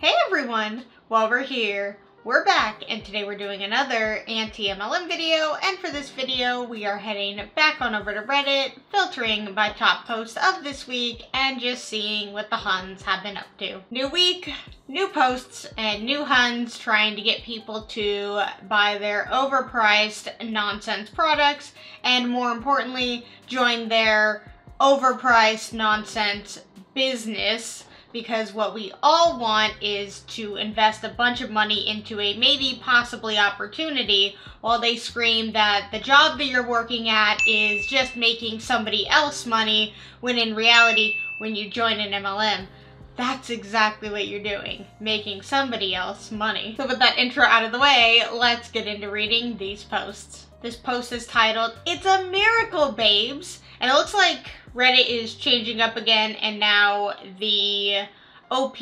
Hey everyone! While we're here, we're back, and today we're doing another anti-MLM video, and for this video we are heading back on over to Reddit, filtering by top posts of this week, and just seeing what the Huns have been up to. New week, new posts, and new Huns trying to get people to buy their overpriced nonsense products, and more importantly, join their overpriced nonsense business. Because what we all want is to invest a bunch of money into a maybe possibly opportunity while they scream that the job that you're working at is just making somebody else money, when in reality, when you join an MLM, that's exactly what you're doing, making somebody else money. So with that intro out of the way, let's get into reading these posts. This post is titled, "It's a Miracle, Babes," and it looks like Reddit is changing up again, and now the OP,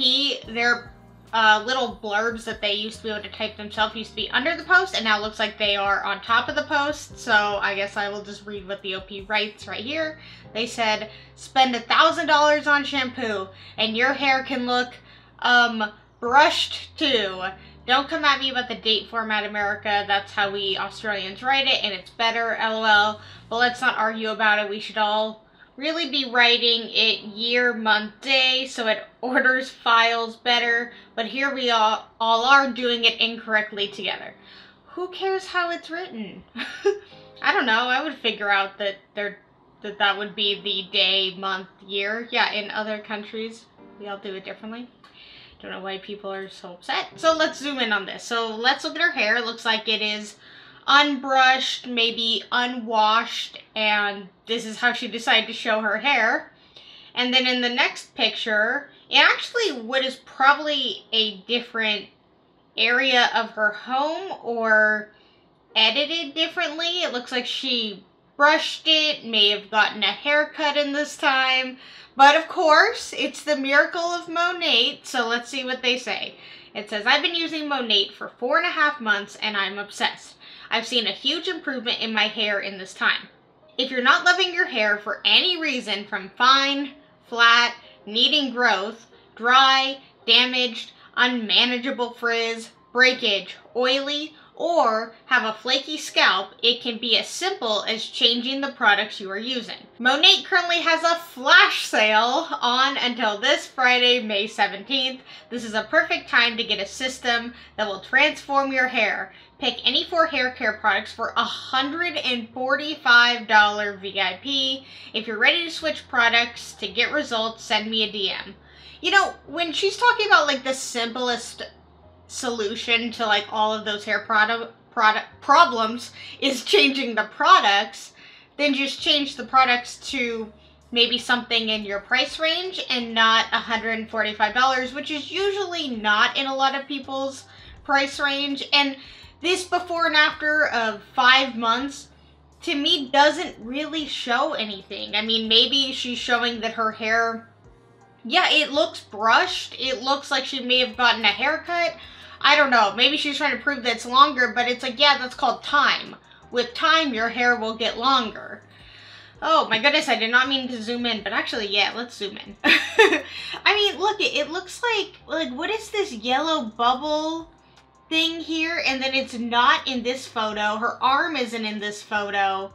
their little blurbs that they used to be able to type themselves used to be under the post, and now it looks like they are on top of the post. So I guess I will just read what the OP writes right here. They said, "Spend $1,000 on shampoo and your hair can look brushed too. Don't come at me about the date format, America. That's how we Australians write it, and it's better, LOL. But let's not argue about it. We should all really be writing it year, month, day, so it orders files better. But here we all are doing it incorrectly together." Who cares how it's written? I don't know. I would figure out that that would be the day, month, year. Yeah, in other countries, we all do it differently. Don't know why people are so upset. So let's zoom in on this. So let's look at her hair. It looks like it is unbrushed, maybe unwashed, and this is how she decided to show her hair. And then in the next picture, actually what is probably a different area of her home or edited differently. It looks like she brushed it, may have gotten a haircut in this time. But of course, it's the miracle of Monate, so let's see what they say. It says, "I've been using Monate for 4.5 months and I'm obsessed. I've seen a huge improvement in my hair in this time. If you're not loving your hair for any reason, from fine, flat, needing growth, dry, damaged, unmanageable frizz, breakage, oily, or have a flaky scalp, it can be as simple as changing the products you are using. Monate currently has a flash sale on until this Friday, May 17th. This is a perfect time to get a system that will transform your hair. Pick any 4 hair care products for $145 VIP. If you're ready to switch products to get results, send me a DM." You know, when she's talking about like the simplest solution to like all of those hair product problems is changing the products, then just change the products to maybe something in your price range and not $145, which is usually not in a lot of people's price range. And this before and after of 5 months, to me, doesn't really show anything. I mean, maybe she's showing that her hair, yeah, it looks brushed. It looks like she may have gotten a haircut. I don't know. Maybe she's trying to prove that it's longer, but it's like, yeah, that's called time. With time, your hair will get longer. Oh my goodness, I did not mean to zoom in, but actually, yeah, let's zoom in. I mean, look, it looks like, what is this yellow bubble thing here? And then it's not in this photo. Her arm isn't in this photo.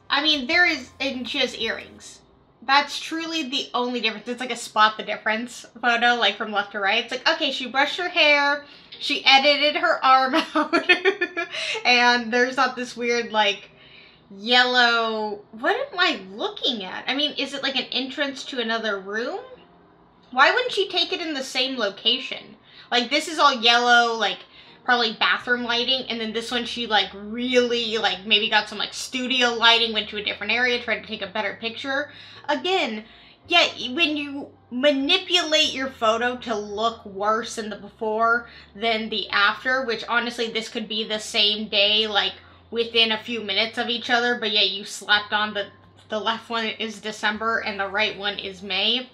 I mean, and she has earrings. That's truly the only difference. It's like a spot the difference photo, like from left to right. It's like, okay, she brushed her hair, she edited her arm out, and there's not this weird, like, yellow, what am I looking at? I mean, is it like an entrance to another room? Why wouldn't she take it in the same location? Like, this is all yellow, like, probably bathroom lighting, and then this one she like really like maybe got some like studio lighting, went to a different area, tried to take a better picture. Again, yeah, when you manipulate your photo to look worse in the before than the after, which honestly this could be the same day, like within a few minutes of each other, but yeah, you slapped on the left one is December and the right one is May.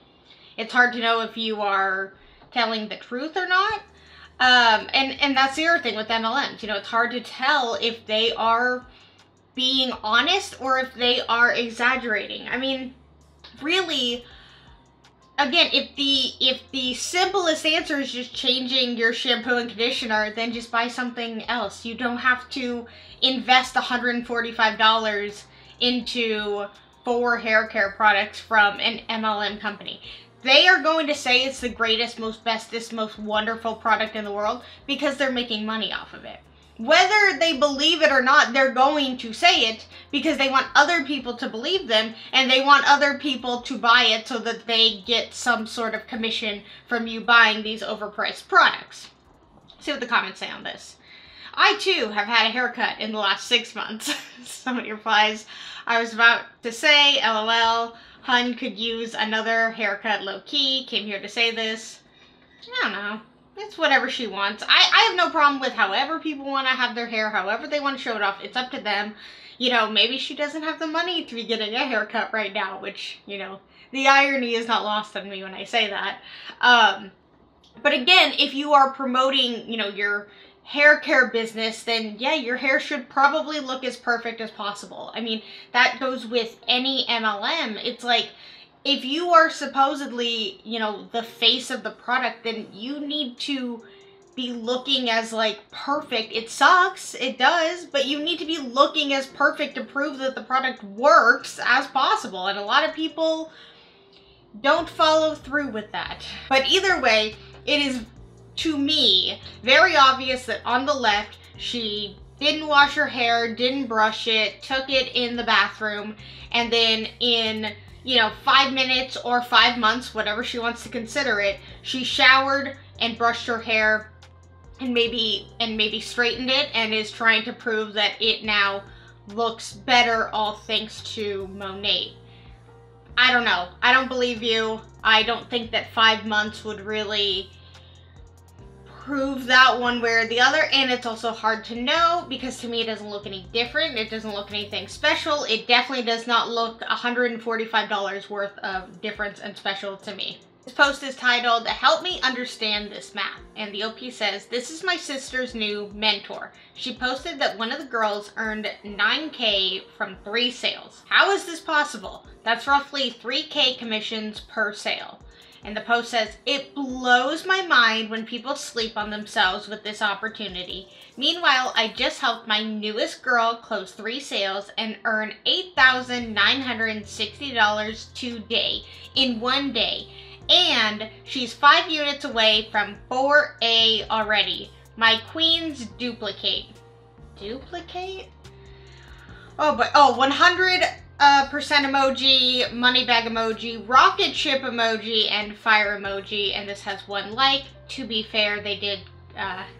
It's hard to know if you are telling the truth or not. And that's the other thing with MLMs. You know, it's hard to tell if they are being honest or if they are exaggerating. I mean, really, again, if the simplest answer is just changing your shampoo and conditioner, then just buy something else. You don't have to invest $145 into 4 hair care products from an MLM company. They are going to say it's the greatest, most bestest, most wonderful product in the world because they're making money off of it. Whether they believe it or not, they're going to say it because they want other people to believe them and they want other people to buy it so that they get some sort of commission from you buying these overpriced products. See what the comments say on this. I too have had a haircut in the last 6 months. Somebody replies, I was about to say, LOL, Hun could use another haircut low-key, came here to say this. I don't know. It's whatever she wants. I have no problem with however people want to have their hair, however they want to show it off. It's up to them. You know, maybe she doesn't have the money to be getting a haircut right now, which, you know, the irony is not lost on me when I say that. But again, if you are promoting, you know, your hair care business, then yeah, your hair should probably look as perfect as possible. I mean, that goes with any MLM. It's like, if you are supposedly, you know, the face of the product, then you need to be looking as, like, perfect. It sucks, it does, but you need to be looking as perfect to prove that the product works as possible. And a lot of people don't follow through with that. But either way, it is, to me, very obvious that on the left, she didn't wash her hair, didn't brush it, took it in the bathroom, and then in, you know, 5 minutes or 5 months, whatever she wants to consider it, she showered and brushed her hair and maybe straightened it and is trying to prove that it now looks better, all thanks to Monat. I don't know. I don't believe you. I don't think that 5 months would really prove that one way or the other, and it's also hard to know because to me it doesn't look any different. It doesn't look anything special. It definitely does not look $145 worth of difference and special to me. This post is titled, Help Me Understand This Math, and the OP says, this is my sister's new mentor. She posted that one of the girls earned $9K from 3 sales. How is this possible? That's roughly $3K commissions per sale. And the post says, it blows my mind when people sleep on themselves with this opportunity. Meanwhile, I just helped my newest girl close 3 sales and earn $8,960 today in 1 day. And she's 5 units away from 4A already. My queens duplicate. Duplicate? Oh, but, 100% emoji, money bag emoji, rocket ship emoji, and fire emoji, and this has 1 like. To be fair, they did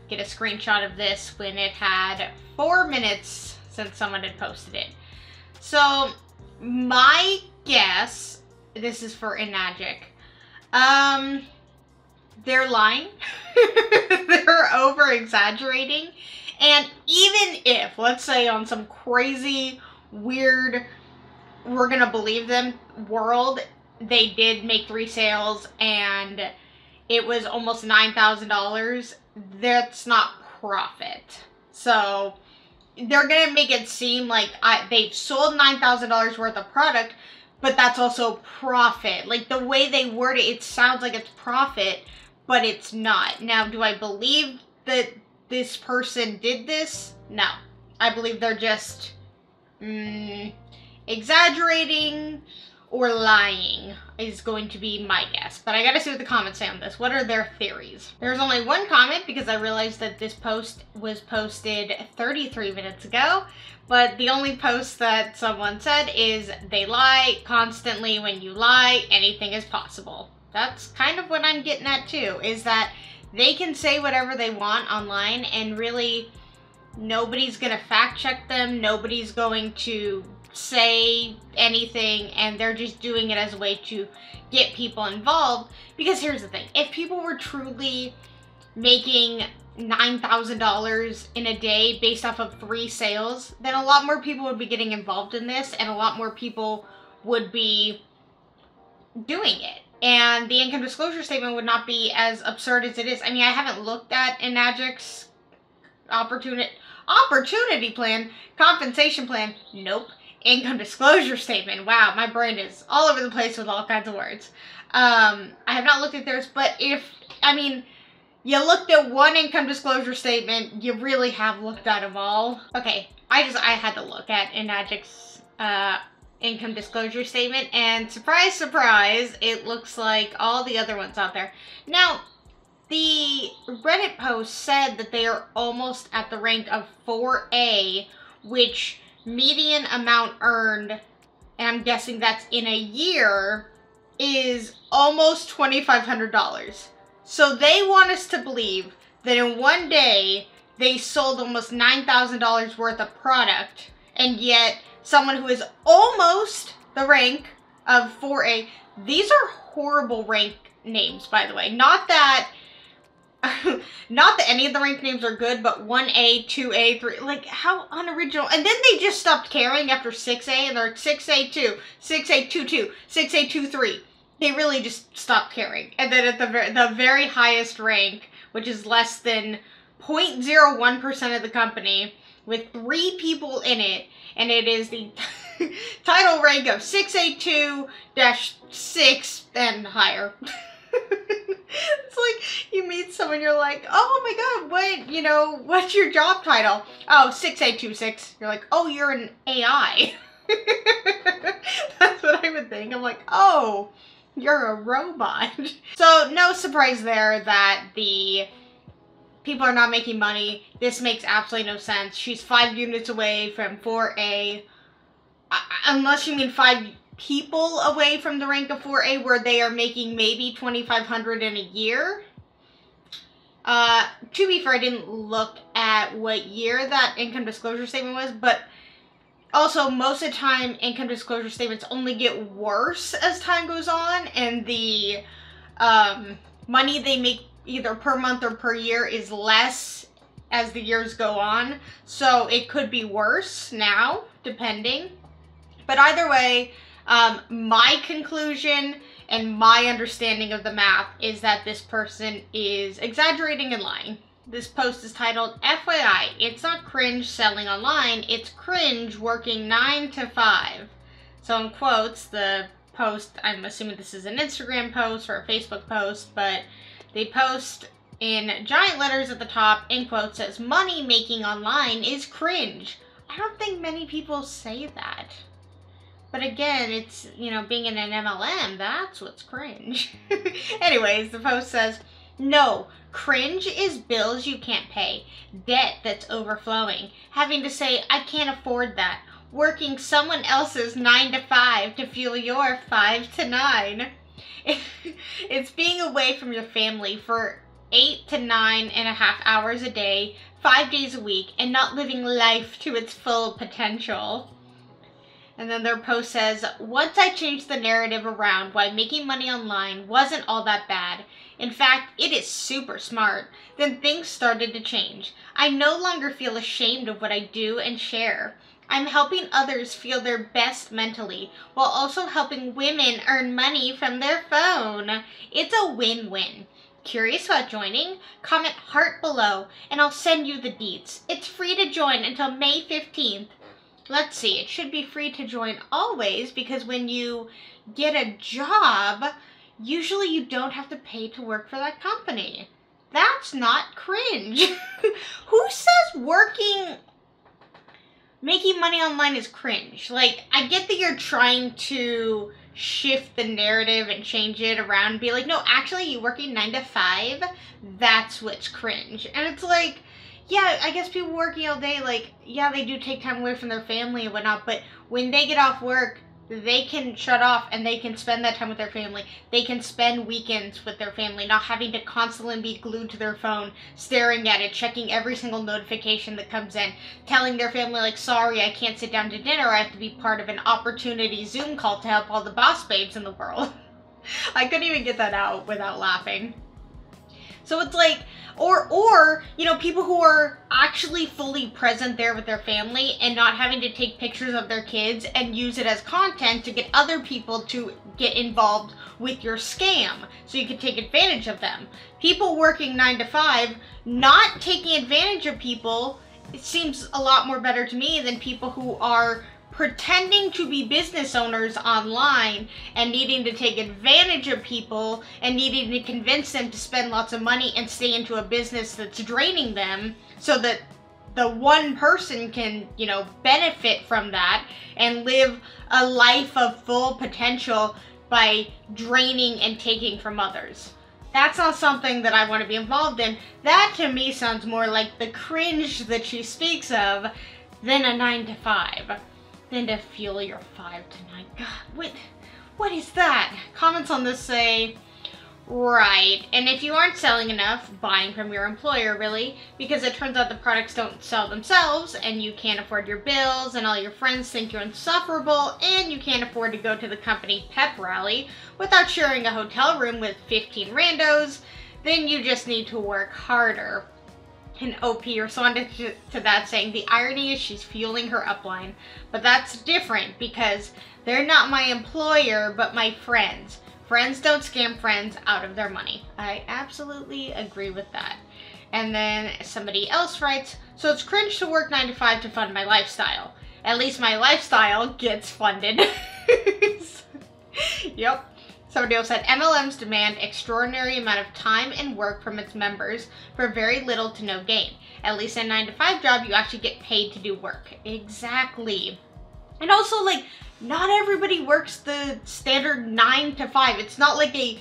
get a screenshot of this when it had 4 minutes since someone had posted it. So, my guess, this is for Enagic, they're lying. They're over-exaggerating, and even if, let's say on some crazy, weird, we're gonna believe them world, they did make 3 sales and it was almost $9,000, that's not profit. So they're gonna make it seem like they've sold $9,000 worth of product, but that's also profit. Like the way they word it, it sounds like it's profit, but it's not. Now, do I believe that this person did this? No. I believe they're just exaggerating or lying is going to be my guess. But I gotta see what the comments say on this. What are their theories? There's only 1 comment because I realized that this post was posted 33 minutes ago. But the only post that someone said is, they lie constantly. When you lie, anything is possible. That's kind of what I'm getting at too, is that they can say whatever they want online and really nobody's gonna fact check them. Nobody's going to say anything, and they're just doing it as a way to get people involved. Because here's the thing, if people were truly making $9,000 in a day based off of 3 sales, then a lot more people would be getting involved in this and a lot more people would be doing it. And the income disclosure statement would not be as absurd as it is. I mean, I haven't looked at Enagic's opportunity plan, compensation plan, nope. income disclosure statement. Wow, my brain is all over the place with all kinds of words. I have not looked at theirs, but you looked at one income disclosure statement, you really have looked at them all. Okay, I had to look at Enagic's income disclosure statement, and surprise, surprise, it looks like all the other ones out there. Now, the Reddit post said that they are almost at the rank of 4A, which median amount earned, and I'm guessing that's in a year, is almost $2,500. So they want us to believe that in one day, they sold almost $9,000 worth of product, and yet someone who is almost the rank of 4A, these are horrible rank names, by the way. Not that any of the rank names are good, but 1A, 2A, 3, like, how unoriginal. And then they just stopped caring after 6A, and they're 6A2, 6A22, 6A23. They really just stopped caring. And then at the very highest rank, which is less than 0.01% of the company, with 3 people in it, and it is the title rank of 6A2-6 and higher. It's like you meet someone, you're like, oh my god, what's your job title? Oh, 6A26. You're like, oh, you're an AI. That's what I would think. I'm like, oh, you're a robot. So no surprise there that the people are not making money. This makes absolutely no sense. She's 5 units away from 4A. Unless you mean 5 people away from the rank of 4A where they are making maybe $2,500 in a year. To be fair, I didn't look at what year that income disclosure statement was, but also most of the time income disclosure statements only get worse as time goes on, and the money they make either per month or per year is less as the years go on. So it could be worse now, depending. But either way, my conclusion and my understanding of the math is that this person is exaggerating and lying. This post is titled, FYI, it's not cringe selling online, it's cringe working 9 to 5. So in quotes, the post, I'm assuming this is an Instagram post or a Facebook post, but they post in giant letters at the top, in quotes, says, money making online is cringe. I don't think many people say that. But again, it's, being in an MLM, that's what's cringe. Anyways, the post says, no, cringe is bills you can't pay, debt that's overflowing, having to say, I can't afford that, working someone else's 9 to 5 to fuel your 5 to 9. It's being away from your family for 8 to 9.5 hours a day, 5 days a week, and not living life to its full potential. And then their post says, once I changed the narrative around why making money online wasn't all that bad, in fact, it is super smart, then things started to change. I no longer feel ashamed of what I do and share. I'm helping others feel their best mentally, while also helping women earn money from their phone. It's a win-win. Curious about joining? Comment heart below, and I'll send you the deets. It's free to join until May 15th. Let's see, it should be free to join always, because when you get a job, usually you don't have to pay to work for that company. That's not cringe. Who says making money online is cringe? Like, I get that you're trying to shift the narrative and change it around and be like, no, actually, you working 9 to 5, that's what's cringe. And it's like, yeah, I guess people working all day, like, yeah, they do take time away from their family and whatnot, but when they get off work, they can shut off and they can spend that time with their family. They can spend weekends with their family, not having to constantly be glued to their phone, staring at it, checking every single notification that comes in, telling their family, like, sorry, I can't sit down to dinner, I have to be part of an opportunity Zoom call to help all the boss babes in the world. I couldn't even get that out without laughing. So it's like, or, people who are actually fully present there with their family and not having to take pictures of their kids and use it as content to get other people to get involved with your scam so you can take advantage of them. People working 9 to 5, not taking advantage of people, it seems a lot more better to me than people who are pretending to be business owners online and needing to take advantage of people and needing to convince them to spend lots of money and stay into a business that's draining them so that the one person can, you know, benefit from that and live a life of full potential by draining and taking from others. That's not something that I want to be involved in. That to me sounds more like the cringe that she speaks of than a 9 to 5. Than to fuel your 5 to 9. God, what is that? Comments on this say, right. And if you aren't selling enough, buying from your employer, really, because it turns out the products don't sell themselves and you can't afford your bills and all your friends think you're insufferable and you can't afford to go to the company pep rally without sharing a hotel room with 15 randos, then you just need to work harder. And OP responded to that saying, the irony is she's fueling her upline, but that's different because they're not my employer, but my friends. Friends don't scam friends out of their money. I absolutely agree with that. And then somebody else writes, so it's cringe to work 9 to 5 to fund my lifestyle. At least my lifestyle gets funded. Yep. Somebody else said, MLMs demand extraordinary amount of time and work from its members for very little to no gain. At least in a 9 to 5 job, you actually get paid to do work. Exactly. And also, like, not everybody works the standard 9 to 5. It's not like a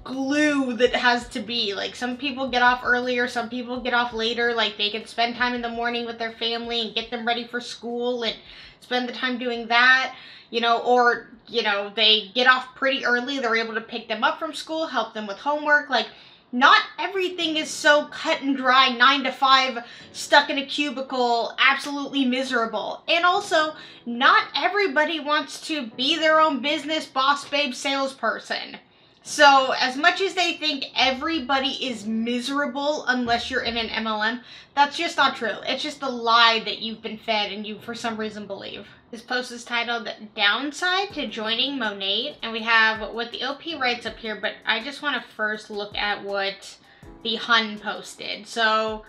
glue that has to be. Like, some people get off earlier, some people get off later. Like, they can spend time in the morning with their family and get them ready for school and spend the time doing that. You know, or, you know, they get off pretty early. They're able to pick them up from school, help them with homework. Like, not everything is so cut and dry, 9 to 5, stuck in a cubicle, absolutely miserable. And also, not everybody wants to be their own business boss babe salesperson. So, as much as they think everybody is miserable unless you're in an MLM, that's just not true. It's just a lie that you've been fed and you, for some reason, believe. This post is titled Downside to Joining Monat, and we have what the OP writes up here, but I just want to first look at what the Hun posted. So,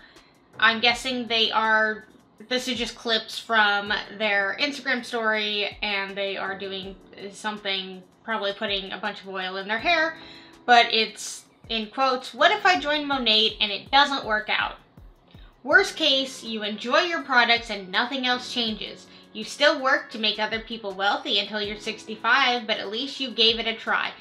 I'm guessing this is just clips from their Instagram story, and they are doing something, probably putting a bunch of oil in their hair, but it's, in quotes, what if I join Monat and it doesn't work out? Worst case, you enjoy your products and nothing else changes. You still work to make other people wealthy until you're 65, but at least you gave it a try.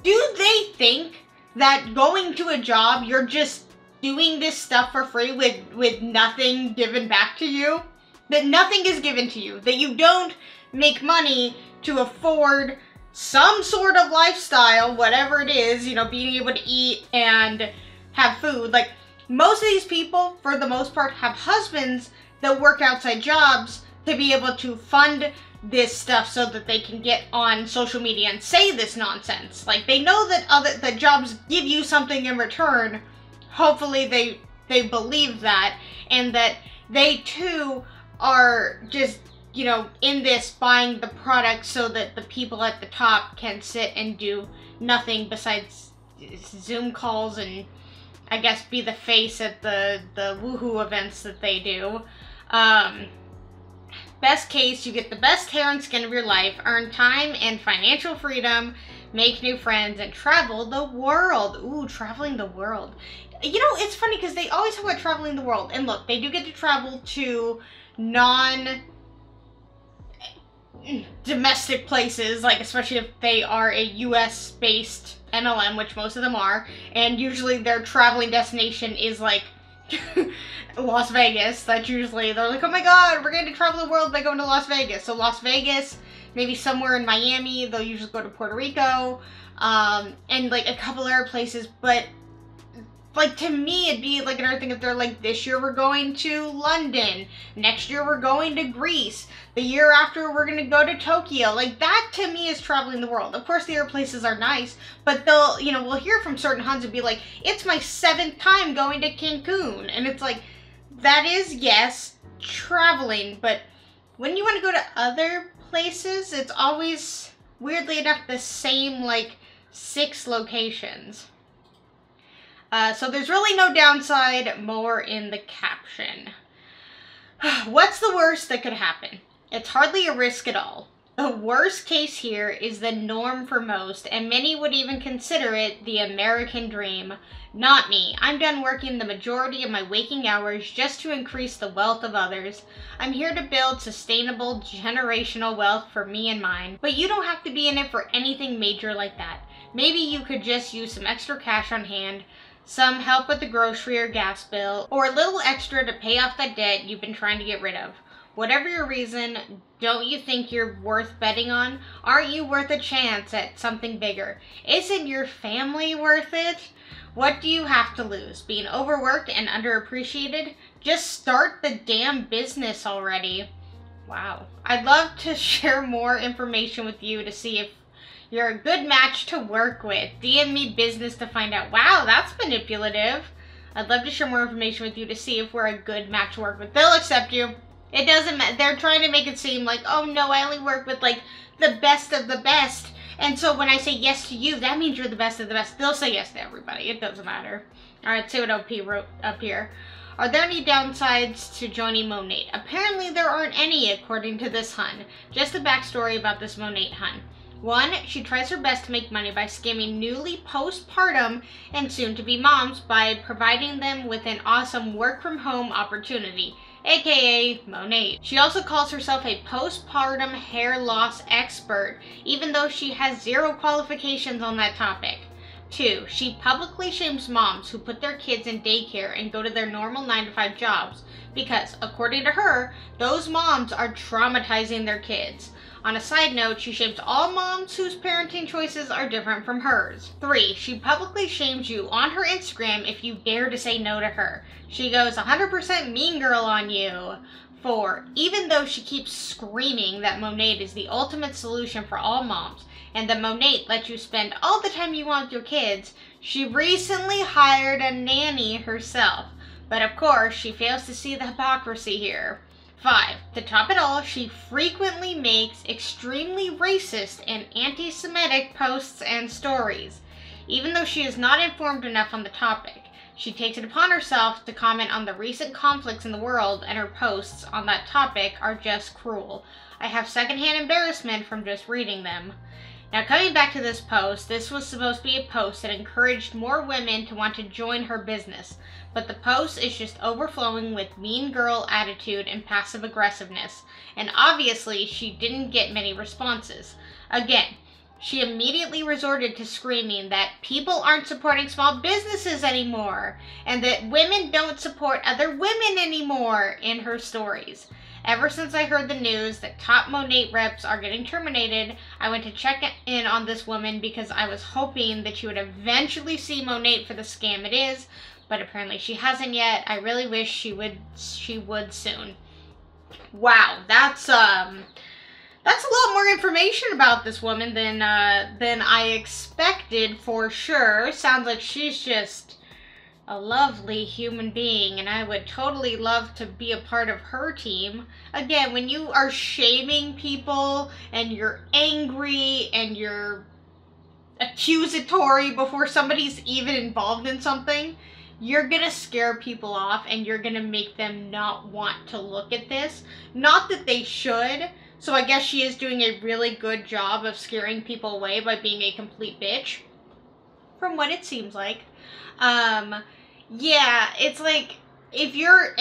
Do they think that going to a job, you're just doing this stuff for free with nothing given back to you? That nothing is given to you? That you don't make money to afford some sort of lifestyle, whatever it is, you know, being able to eat and have food. Like, most of these people, for the most part, have husbands that work outside jobs to be able to fund this stuff so that they can get on social media and say this nonsense. Like, they know that jobs give you something in return. Hopefully they believe that, and that they too are just, you know, in this buying the product so that the people at the top can sit and do nothing besides Zoom calls and, I guess, be the face at the woohoo events that they do. Best case, you get the best hair and skin of your life, earn time and financial freedom, make new friends, and travel the world. Ooh, traveling the world. You know, it's funny because they always talk about traveling the world. And look, they do get to travel to non-domestic places, like especially if they are a US-based MLM, which most of them are. And usually their traveling destination is like Las Vegas. That's usually, they're like, oh my god, we're going to travel the world by going to Las Vegas. So Las Vegas, maybe somewhere in Miami, they'll usually go to Puerto Rico, and like a couple other places. But like, to me, it'd be like another thing if they're like, this year we're going to London, next year we're going to Greece, the year after we're gonna go to Tokyo. Like, that to me is traveling the world. Of course, the other places are nice, but they'll, you know, we'll hear from certain Huns and be like, it's my 7th time going to Cancun. And it's like, that is, yes, traveling, but when you want to go to other places, it's always, weirdly enough, the same, like, 6 locations. So there's really no downside, more in the caption. What's the worst that could happen? It's hardly a risk at all. The worst case here is the norm for most, and many would even consider it the American dream. Not me. I'm done working the majority of my waking hours just to increase the wealth of others. I'm here to build sustainable generational wealth for me and mine. But you don't have to be in it for anything major like that. Maybe you could just use some extra cash on hand, some help with the grocery or gas bill, or a little extra to pay off that debt you've been trying to get rid of. Whatever your reason, don't you think you're worth betting on? Aren't you worth a chance at something bigger? Isn't your family worth it? What do you have to lose? Being overworked and underappreciated? Just start the damn business already. Wow. I'd love to share more information with you to see if you're a good match to work with. DM me business to find out. Wow, that's manipulative. I'd love to share more information with you to see if we're a good match to work with. They'll accept you. It doesn't matter. They're trying to make it seem like, oh no, I only work with like the best of the best. And so when I say yes to you, that means you're the best of the best. They'll say yes to everybody. It doesn't matter. All right, see what OP wrote up here. Are there any downsides to joining Monate? Apparently there aren't any, according to this hun. Just a backstory about this Monate hun. 1, she tries her best to make money by scamming newly postpartum and soon-to-be moms by providing them with an awesome work-from-home opportunity, aka Monate. She also calls herself a postpartum hair loss expert, even though she has 0 qualifications on that topic. 2, she publicly shames moms who put their kids in daycare and go to their normal 9-to-5 jobs because, according to her, those moms are traumatizing their kids. On a side note, she shames all moms whose parenting choices are different from hers. 3, she publicly shames you on her Instagram if you dare to say no to her. She goes 100% mean girl on you. 4, even though she keeps screaming that Monate is the ultimate solution for all moms, and that Monate lets you spend all the time you want with your kids, she recently hired a nanny herself. But of course, she fails to see the hypocrisy here. 5, to top it all, she frequently makes extremely racist and anti-Semitic posts and stories. Even though she is not informed enough on the topic, she takes it upon herself to comment on the recent conflicts in the world, and her posts on that topic are just cruel. I have secondhand embarrassment from just reading them. Now, coming back to this post, this was supposed to be a post that encouraged more women to want to join her business, but the post is just overflowing with mean girl attitude and passive aggressiveness, and obviously she didn't get many responses. Again, she immediately resorted to screaming that people aren't supporting small businesses anymore, and that women don't support other women anymore in her stories. Ever since I heard the news that top Monate reps are getting terminated, I went to check in on this woman because I was hoping that she would eventually see Monate for the scam it is, but apparently she hasn't yet. I really wish she would soon. Wow, that's a lot more information about this woman than I expected for sure. Sounds like she's just a lovely human being, and I would totally love to be a part of her team. Again, when you are shaming people and you're angry and you're accusatory before somebody's even involved in something, you're gonna scare people off and you're gonna make them not want to look at this. Not that they should. So I guess she is doing a really good job of scaring people away by being a complete bitch, from what it seems like. Yeah, it's like, if you're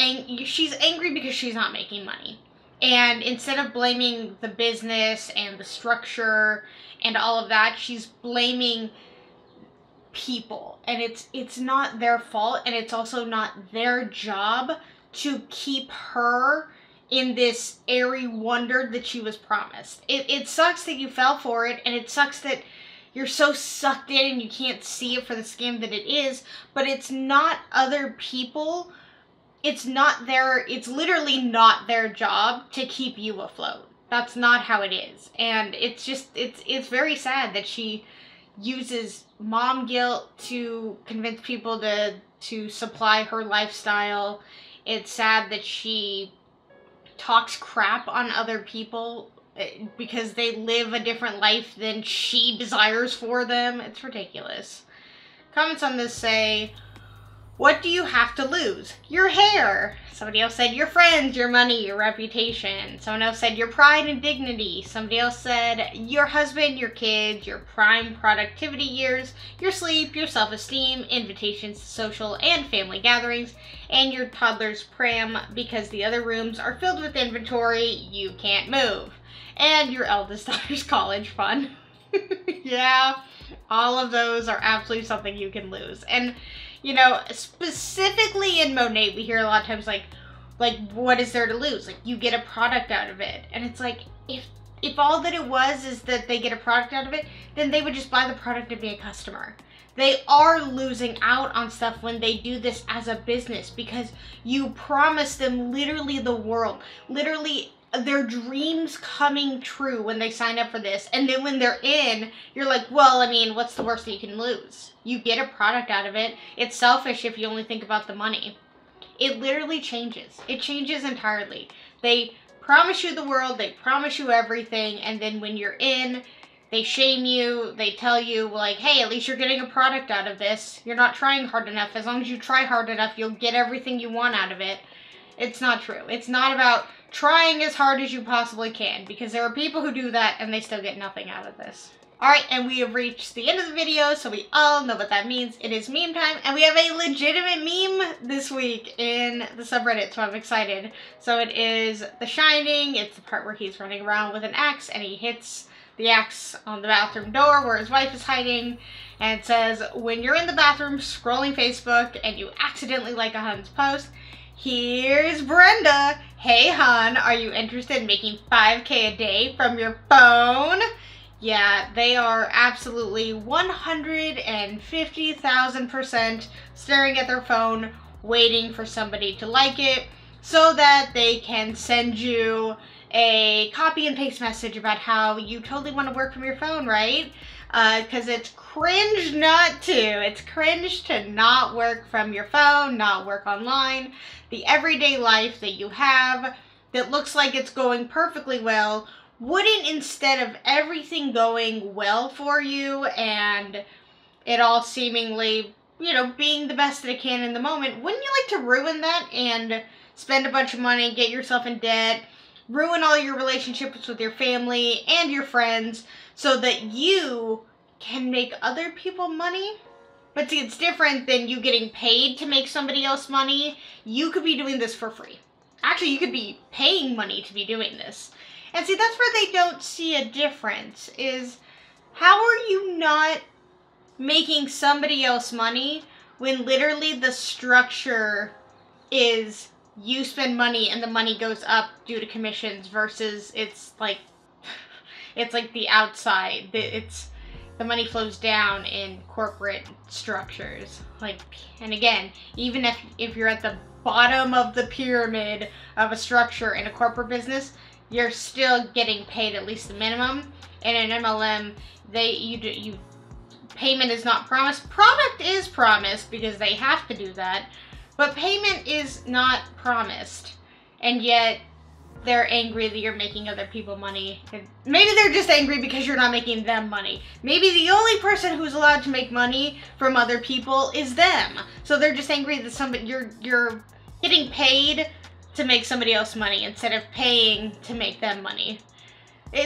she's angry because she's not making money. And instead of blaming the business and the structure and all of that, she's blaming people. And it's not their fault, and it's also not their job to keep her in this airy wonder that she was promised. It sucks that you fell for it, and it sucks that you're so sucked in and you can't see it for the scam that it is, but it's not other people. It's literally not their job to keep you afloat. That's not how it is. And it's very sad that she uses mom guilt to convince people to supply her lifestyle. It's sad that she talks crap on other people because they live a different life than she desires for them. It's ridiculous. Comments on this say, What do you have to lose? Your hair. Somebody else said your friends, your money, your reputation. Someone else said your pride and dignity. Somebody else said your husband, your kids, your prime productivity years, your sleep, your self-esteem, invitations to social and family gatherings, and your toddler's pram because the other rooms are filled with inventory you can't move. And your eldest daughter's college fund. Yeah, all of those are absolutely something you can lose. And you know, specifically in Monate, we hear a lot of times like, what is there to lose? Like, you get a product out of it. And it's like, if all that it was is that they get a product out of it, then they would just buy the product and be a customer. They are losing out on stuff when they do this as a business because you promise them literally the world, literally their dreams coming true when they sign up for this. And then when they're in, you're like, well, I mean, what's the worst that you can lose? You get a product out of it. It's selfish if you only think about the money. It literally changes. It changes entirely. They promise you the world, they promise you everything, and then when you're in, they shame you, they tell you, like, hey, at least you're getting a product out of this. You're not trying hard enough. As long as you try hard enough, you'll get everything you want out of it. It's not true. It's not about trying as hard as you possibly can, because there are people who do that and they still get nothing out of this. Alright, and we have reached the end of the video, so we all know what that means. It is meme time, and we have a legitimate meme this week in the subreddit, so I'm excited. So it is The Shining. It's the part where he's running around with an axe, and he hits the axe on the bathroom door where his wife is hiding, and it says, when you're in the bathroom scrolling Facebook and you accidentally like a hun's post, here's Brenda. Hey, hon, are you interested in making $5K a day from your phone? Yeah, they are absolutely 150,000% staring at their phone, waiting for somebody to like it so that they can send you a copy and paste message about how you totally want to work from your phone, right? Because it's cringe not to. It's cringe to not work from your phone, not work online. The everyday life that you have that looks like it's going perfectly well wouldn't, instead of everything going well for you and it all seemingly, you know, being the best that it can in the moment, wouldn't you like to ruin that and spend a bunch of money, get yourself in debt, ruin all your relationships with your family and your friends so that you can make other people money? But see, it's different than you getting paid to make somebody else money. You could be doing this for free. Actually, you could be paying money to be doing this. And see, that's where they don't see a difference, is how are you not making somebody else money when literally the structure is you spend money and the money goes up due to commissions versus it's like the outside. It's the money flows down in corporate structures. Like, and again, even if you're at the bottom of the pyramid of a structure in a corporate business, you're still getting paid at least the minimum. And in MLM, payment is not promised. Product is promised because they have to do that, but payment is not promised. And yet they're angry that you're making other people money. And maybe they're just angry because you're not making them money. Maybe the only person who's allowed to make money from other people is them. So they're just angry that you're getting paid to make somebody else money instead of paying to make them money.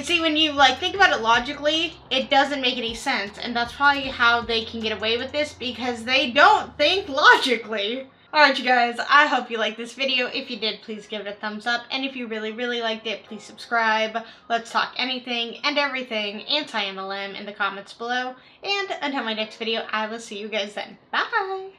See, when you think about it logically, it doesn't make any sense, and that's probably how they can get away with this, because they don't think logically. Alright, you guys, I hope you liked this video. If you did, please give it a thumbs up, and if you really, really liked it, please subscribe. Let's talk anything and everything anti-MLM in the comments below, and until my next video, I will see you guys then. Bye!